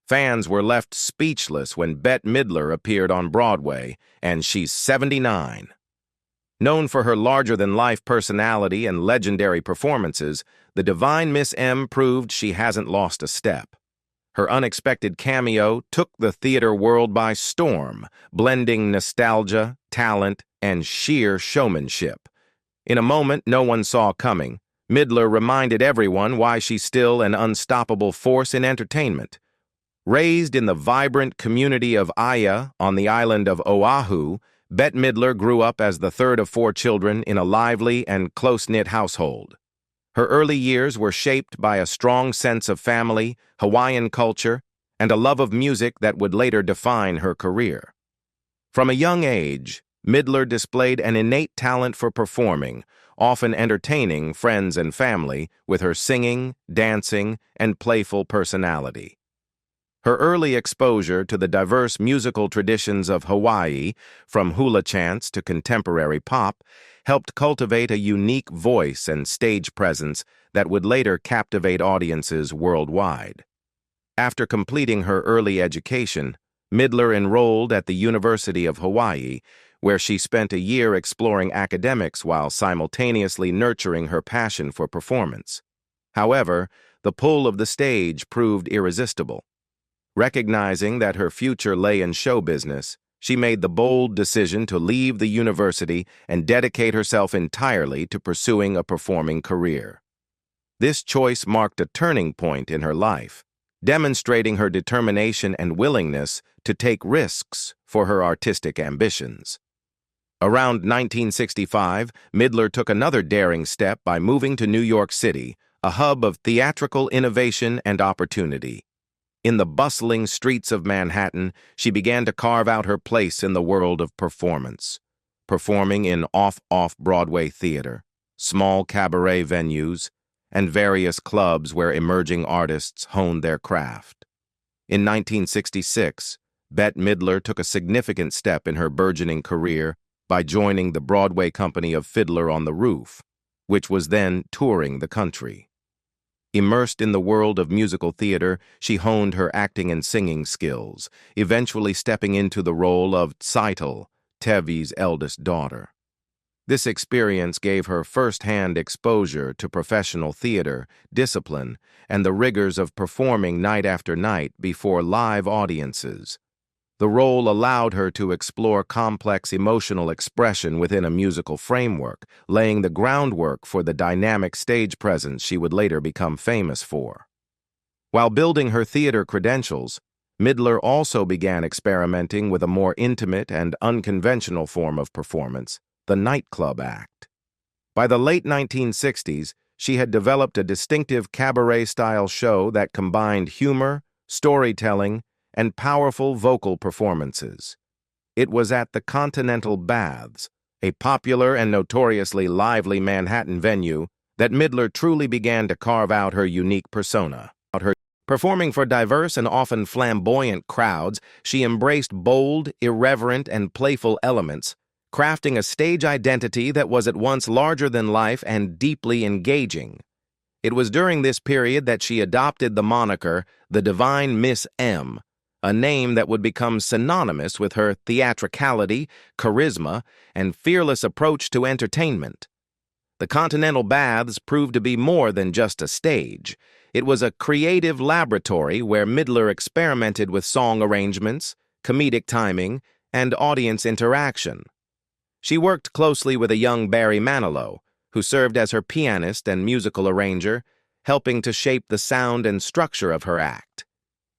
Fans were left speechless when Bette Midler appeared on Broadway, and she's 79. Known for her larger-than-life personality and legendary performances, the Divine Miss M proved she hasn't lost a step. Her unexpected cameo took the theater world by storm, blending nostalgia, talent, and sheer showmanship. In a moment no one saw coming, Midler reminded everyone why she's still an unstoppable force in entertainment. Raised in the vibrant community of Aya on the island of Oahu, Bette Midler grew up as the third of 4 children in a lively and close-knit household. Her early years were shaped by a strong sense of family, Hawaiian culture, and a love of music that would later define her career. From a young age, Midler displayed an innate talent for performing, often entertaining friends and family with her singing, dancing, and playful personality. Her early exposure to the diverse musical traditions of Hawaii, from hula chants to contemporary pop, helped cultivate a unique voice and stage presence that would later captivate audiences worldwide. After completing her early education, Midler enrolled at the University of Hawaii, where she spent a year exploring academics while simultaneously nurturing her passion for performance. However, the pull of the stage proved irresistible. Recognizing that her future lay in show business, she made the bold decision to leave the university and dedicate herself entirely to pursuing a performing career. This choice marked a turning point in her life, demonstrating her determination and willingness to take risks for her artistic ambitions. Around 1965, Midler took another daring step by moving to New York City, a hub of theatrical innovation and opportunity. In the bustling streets of Manhattan, she began to carve out her place in the world of performance, performing in off-Broadway theater, small cabaret venues, and various clubs where emerging artists honed their craft. In 1966, Bette Midler took a significant step in her burgeoning career by joining the Broadway company of Fiddler on the Roof, which was then touring the country. Immersed in the world of musical theater, she honed her acting and singing skills, eventually stepping into the role of Tzeitel, Tevi's eldest daughter. This experience gave her first-hand exposure to professional theater, discipline, and the rigors of performing night after night before live audiences. The role allowed her to explore complex emotional expression within a musical framework, laying the groundwork for the dynamic stage presence she would later become famous for. While building her theater credentials, Midler also began experimenting with a more intimate and unconventional form of performance, the nightclub act. By the late 1960s, she had developed a distinctive cabaret-style show that combined humor, storytelling, and powerful vocal performances. It was at the Continental Baths, a popular and notoriously lively Manhattan venue, that Midler truly began to carve out her unique persona. Performing for diverse and often flamboyant crowds, she embraced bold, irreverent, and playful elements, crafting a stage identity that was at once larger than life and deeply engaging. It was during this period that she adopted the moniker, the Divine Miss M, a name that would become synonymous with her theatricality, charisma, and fearless approach to entertainment. The Continental Baths proved to be more than just a stage. It was a creative laboratory where Midler experimented with song arrangements, comedic timing, and audience interaction. She worked closely with a young Barry Manilow, who served as her pianist and musical arranger, helping to shape the sound and structure of her act.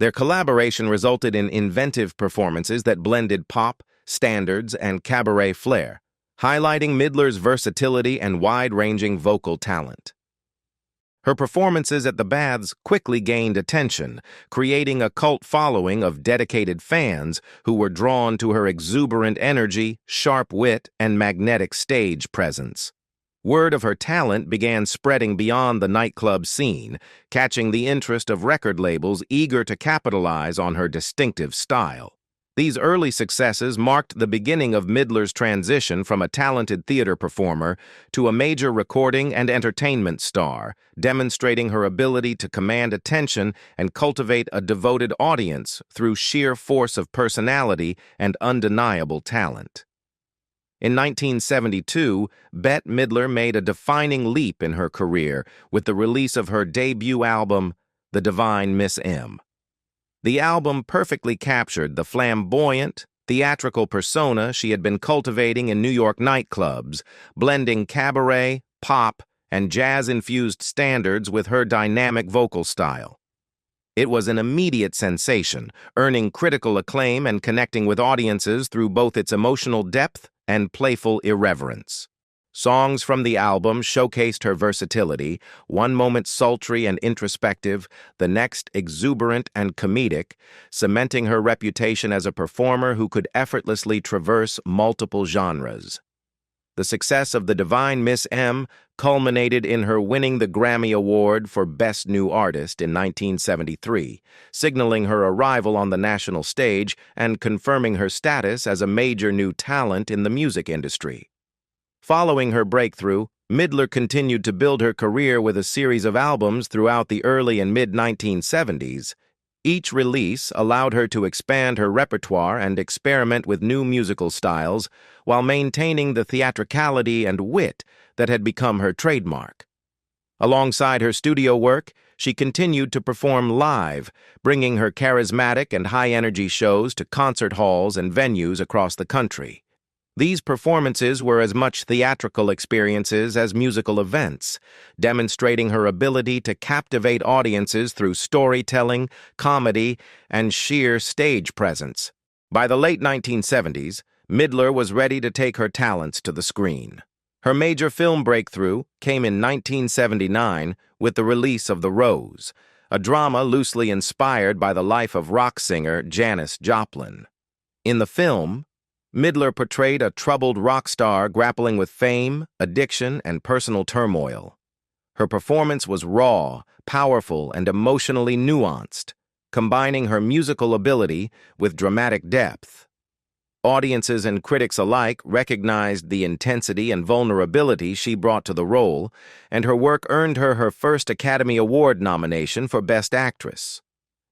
Their collaboration resulted in inventive performances that blended pop, standards, and cabaret flair, highlighting Midler's versatility and wide-ranging vocal talent. Her performances at the Baths quickly gained attention, creating a cult following of dedicated fans who were drawn to her exuberant energy, sharp wit, and magnetic stage presence. Word of her talent began spreading beyond the nightclub scene, catching the interest of record labels eager to capitalize on her distinctive style. These early successes marked the beginning of Midler's transition from a talented theater performer to a major recording and entertainment star, demonstrating her ability to command attention and cultivate a devoted audience through sheer force of personality and undeniable talent. In 1972, Bette Midler made a defining leap in her career with the release of her debut album, The Divine Miss M. The album perfectly captured the flamboyant, theatrical persona she had been cultivating in New York nightclubs, blending cabaret, pop, and jazz-infused standards with her dynamic vocal style. It was an immediate sensation, earning critical acclaim and connecting with audiences through both its emotional depth and playful irreverence. Songs from the album showcased her versatility, one moment sultry and introspective, the next exuberant and comedic, cementing her reputation as a performer who could effortlessly traverse multiple genres. The success of The Divine Miss M culminated in her winning the Grammy Award for Best New Artist in 1973, signaling her arrival on the national stage and confirming her status as a major new talent in the music industry. Following her breakthrough, Midler continued to build her career with a series of albums throughout the early and mid-1970s. Each release allowed her to expand her repertoire and experiment with new musical styles while maintaining the theatricality and wit that had become her trademark. Alongside her studio work, she continued to perform live, bringing her charismatic and high-energy shows to concert halls and venues across the country. These performances were as much theatrical experiences as musical events, demonstrating her ability to captivate audiences through storytelling, comedy, and sheer stage presence. By the late 1970s, Midler was ready to take her talents to the screen. Her major film breakthrough came in 1979 with the release of The Rose, a drama loosely inspired by the life of rock singer Janis Joplin. In the film, Midler portrayed a troubled rock star grappling with fame, addiction, and personal turmoil. Her performance was raw, powerful, and emotionally nuanced, combining her musical ability with dramatic depth. Audiences and critics alike recognized the intensity and vulnerability she brought to the role, and her work earned her her first Academy Award nomination for Best Actress.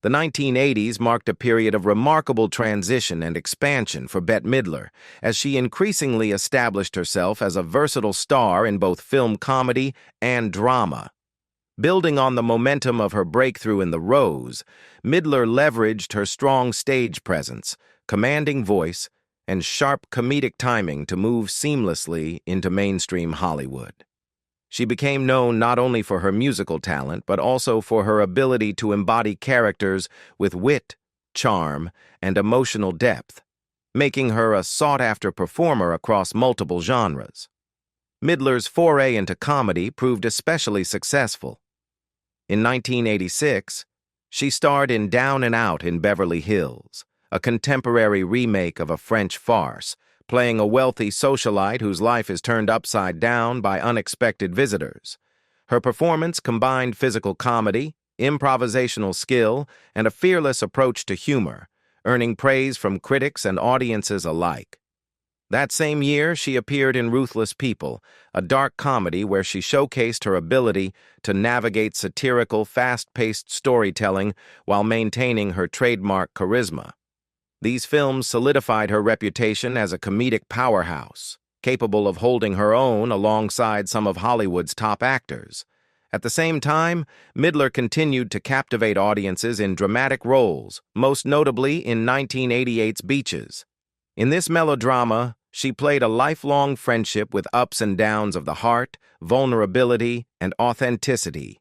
The 1980s marked a period of remarkable transition and expansion for Bette Midler, as she increasingly established herself as a versatile star in both film comedy and drama. Building on the momentum of her breakthrough in The Rose, Midler leveraged her strong stage presence, commanding voice, and sharp comedic timing to move seamlessly into mainstream Hollywood. She became known not only for her musical talent, but also for her ability to embody characters with wit, charm, and emotional depth, making her a sought-after performer across multiple genres. Midler's foray into comedy proved especially successful. In 1986, she starred in Down and Out in Beverly Hills, a contemporary remake of a French farce, playing a wealthy socialite whose life is turned upside down by unexpected visitors. Her performance combined physical comedy, improvisational skill, and a fearless approach to humor, earning praise from critics and audiences alike. That same year, she appeared in Ruthless People, a dark comedy where she showcased her ability to navigate satirical, fast-paced storytelling while maintaining her trademark charisma. These films solidified her reputation as a comedic powerhouse, capable of holding her own alongside some of Hollywood's top actors. At the same time, Midler continued to captivate audiences in dramatic roles, most notably in 1988's Beaches. In this melodrama, she played a lifelong friendship with ups and downs of the heart, vulnerability, and authenticity.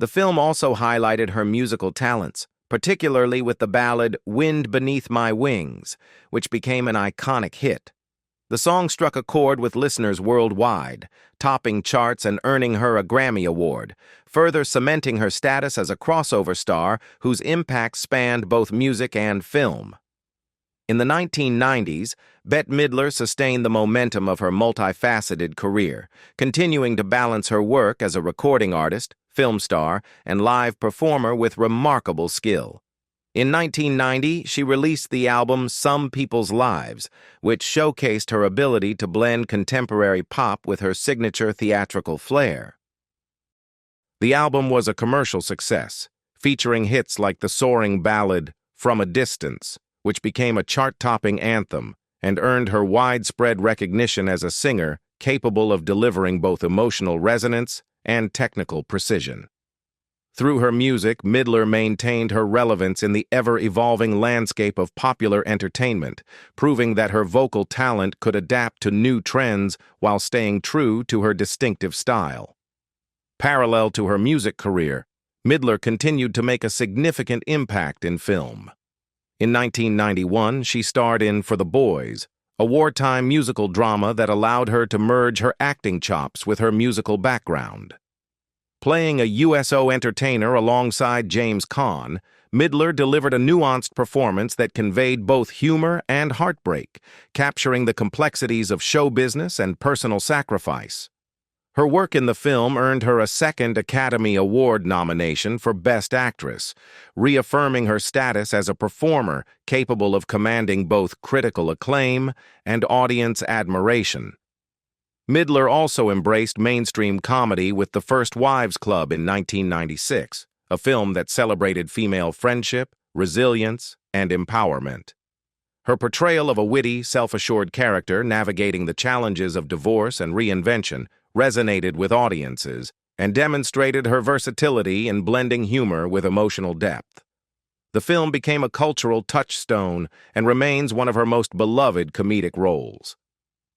The film also highlighted her musical talents, particularly with the ballad Wind Beneath My Wings, which became an iconic hit. The song struck a chord with listeners worldwide, topping charts and earning her a Grammy Award, further cementing her status as a crossover star whose impact spanned both music and film. In the 1990s, Bette Midler sustained the momentum of her multifaceted career, continuing to balance her work as a recording artist, film star, and live performer with remarkable skill. In 1990, she released the album Some People's Lives, which showcased her ability to blend contemporary pop with her signature theatrical flair. The album was a commercial success, featuring hits like the soaring ballad From a Distance, which became a chart-topping anthem and earned her widespread recognition as a singer capable of delivering both emotional resonance and technical precision. Through her music, Midler maintained her relevance in the ever-evolving landscape of popular entertainment, proving that her vocal talent could adapt to new trends while staying true to her distinctive style. Parallel to her music career, Midler continued to make a significant impact in film. In 1991, she starred in For the Boys, a wartime musical drama that allowed her to merge her acting chops with her musical background. Playing a USO entertainer alongside James Caan, Midler delivered a nuanced performance that conveyed both humor and heartbreak, capturing the complexities of show business and personal sacrifice. Her work in the film earned her a second Academy Award nomination for Best Actress, reaffirming her status as a performer capable of commanding both critical acclaim and audience admiration. Midler also embraced mainstream comedy with The First Wives Club in 1996, a film that celebrated female friendship, resilience, and empowerment. Her portrayal of a witty, self-assured character navigating the challenges of divorce and reinvention resonated with audiences and demonstrated her versatility in blending humor with emotional depth. The film became a cultural touchstone and remains one of her most beloved comedic roles.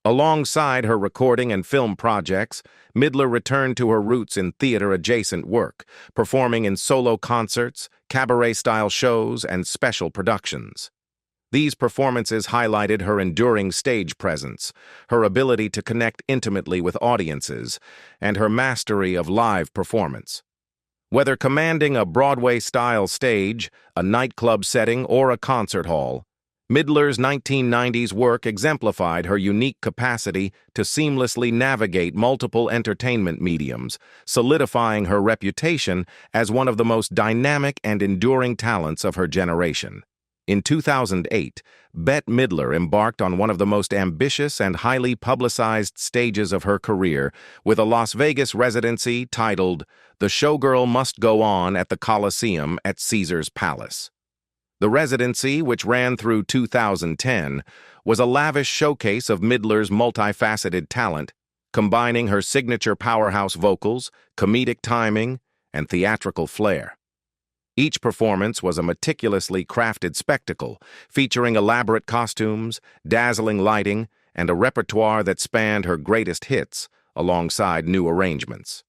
Alongside her recording and film projects, Midler returned to her roots in theater-adjacent work, performing in solo concerts, cabaret-style shows, and special productions. These performances highlighted her enduring stage presence, her ability to connect intimately with audiences, and her mastery of live performance. Whether commanding a Broadway-style stage, a nightclub setting, or a concert hall, Midler's 1990s work exemplified her unique capacity to seamlessly navigate multiple entertainment mediums, solidifying her reputation as one of the most dynamic and enduring talents of her generation. In 2008, Bette Midler embarked on one of the most ambitious and highly publicized stages of her career with a Las Vegas residency titled The Showgirl Must Go On at the Coliseum at Caesar's Palace. The residency, which ran through 2010, was a lavish showcase of Midler's multifaceted talent, combining her signature powerhouse vocals, comedic timing, and theatrical flair. Each performance was a meticulously crafted spectacle, featuring elaborate costumes, dazzling lighting, and a repertoire that spanned her greatest hits alongside new arrangements.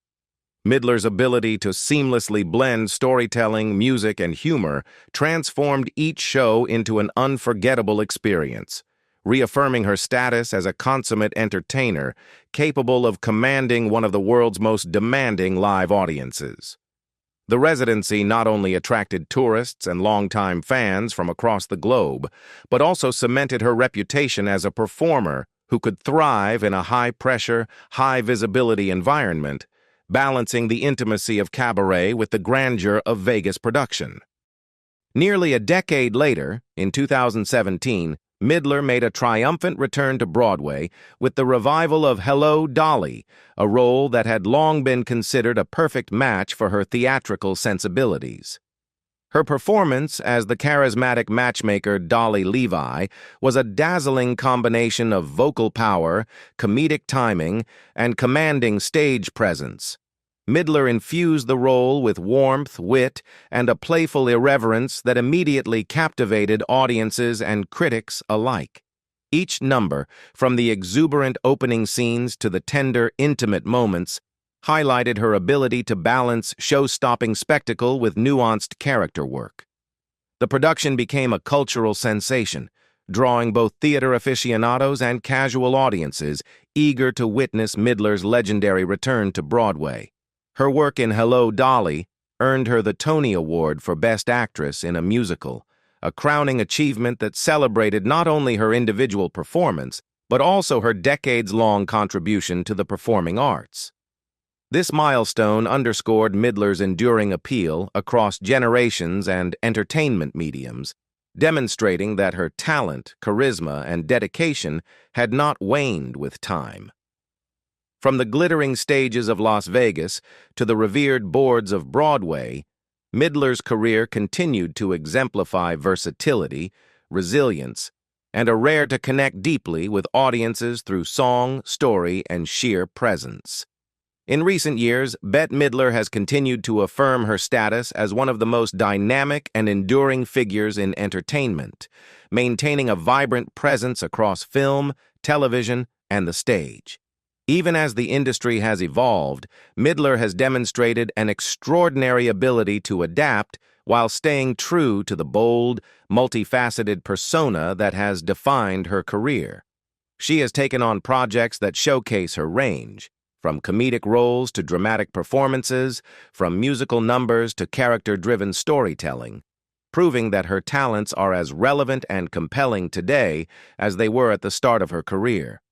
Midler's ability to seamlessly blend storytelling, music, and humor transformed each show into an unforgettable experience, reaffirming her status as a consummate entertainer capable of commanding one of the world's most demanding live audiences. The residency not only attracted tourists and longtime fans from across the globe, but also cemented her reputation as a performer who could thrive in a high-pressure, high-visibility environment, balancing the intimacy of cabaret with the grandeur of Vegas production. Nearly a decade later, in 2017, Midler made a triumphant return to Broadway with the revival of Hello, Dolly, a role that had long been considered a perfect match for her theatrical sensibilities. Her performance as the charismatic matchmaker Dolly Levi was a dazzling combination of vocal power, comedic timing, and commanding stage presence. Midler infused the role with warmth, wit, and a playful irreverence that immediately captivated audiences and critics alike. Each number, from the exuberant opening scenes to the tender, intimate moments, highlighted her ability to balance show-stopping spectacle with nuanced character work. The production became a cultural sensation, drawing both theater aficionados and casual audiences eager to witness Midler's legendary return to Broadway. Her work in Hello, Dolly earned her the Tony Award for Best Actress in a Musical, a crowning achievement that celebrated not only her individual performance, but also her decades-long contribution to the performing arts. This milestone underscored Midler's enduring appeal across generations and entertainment mediums, demonstrating that her talent, charisma, and dedication had not waned with time. From the glittering stages of Las Vegas to the revered boards of Broadway, Midler's career continued to exemplify versatility, resilience, and a rare to connect deeply with audiences through song, story, and sheer presence. In recent years, Bette Midler has continued to affirm her status as one of the most dynamic and enduring figures in entertainment, maintaining a vibrant presence across film, television, and the stage. Even as the industry has evolved, Midler has demonstrated an extraordinary ability to adapt while staying true to the bold, multifaceted persona that has defined her career. She has taken on projects that showcase her range, from comedic roles to dramatic performances, from musical numbers to character-driven storytelling, proving that her talents are as relevant and compelling today as they were at the start of her career.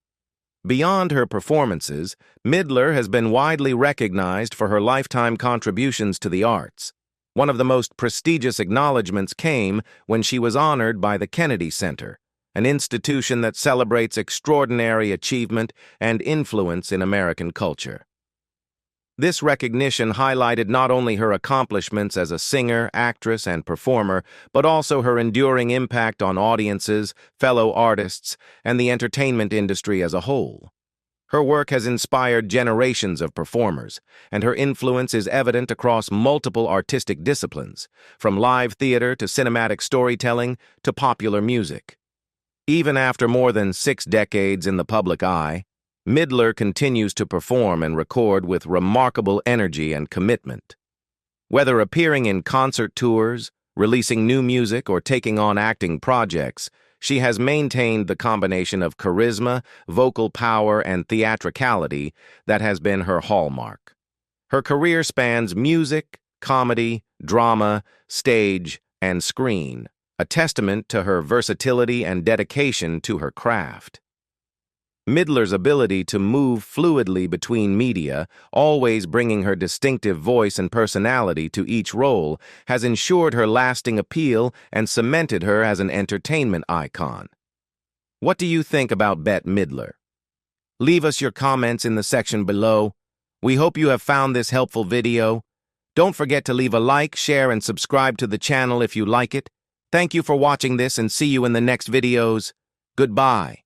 Beyond her performances, Midler has been widely recognized for her lifetime contributions to the arts. One of the most prestigious acknowledgments came when she was honored by the Kennedy Center, an institution that celebrates extraordinary achievement and influence in American culture. This recognition highlighted not only her accomplishments as a singer, actress, and performer, but also her enduring impact on audiences, fellow artists, and the entertainment industry as a whole. Her work has inspired generations of performers, and her influence is evident across multiple artistic disciplines, from live theater to cinematic storytelling to popular music. Even after more than 6 decades in the public eye, Midler continues to perform and record with remarkable energy and commitment. Whether appearing in concert tours, releasing new music, or taking on acting projects, she has maintained the combination of charisma, vocal power, and theatricality that has been her hallmark. Her career spans music, comedy, drama, stage, and screen, a testament to her versatility and dedication to her craft. Midler's ability to move fluidly between media, always bringing her distinctive voice and personality to each role, has ensured her lasting appeal and cemented her as an entertainment icon. What do you think about Bette Midler? Leave us your comments in the section below. We hope you have found this helpful video. Don't forget to leave a like, share, and subscribe to the channel if you like it. Thank you for watching this and see you in the next videos. Goodbye.